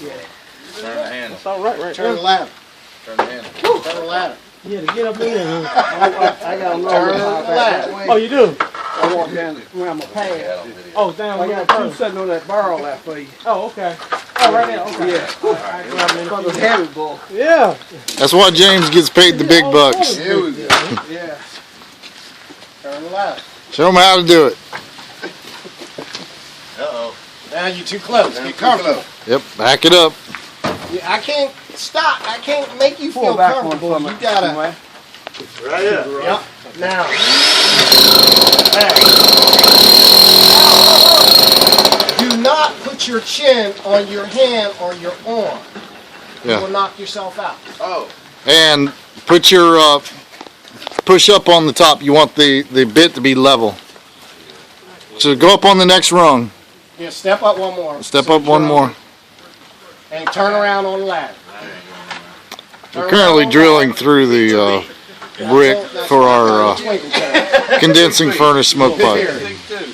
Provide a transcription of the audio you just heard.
Yeah. Turn the handle. That's all right, Turn the ladder. Turn the handle. Turn the ladder. Yeah, to get up in there, huh? I got a Turn the ladder. Oh, you do? I walk down around my pad. Oh, down I with got the two sitting on that barrel there for you. Oh, okay. Oh, right there. Okay. Yeah. I grab them in For a the few heavy bull. Yeah. That's why James gets paid the big bucks. Here we go. Yeah. Turn the ladder. Show them how to do it. Uh-oh. Now you're too close. Get comfortable. Yep, back it up. Yeah, I can't stop. I can't make you Pull feel back one comfortable. from You it. gotta. Right here. Yep. Now. Do not put your chin on your hand or your arm. You Yeah. will knock yourself out. Oh. And put your push up on the top. You want the bit to be level. So go up on the next rung. Yeah, step up one more. Step up one more. And turn around on the ladder. We're currently drilling through the brick for our condensing furnace smoke pipe. Big too.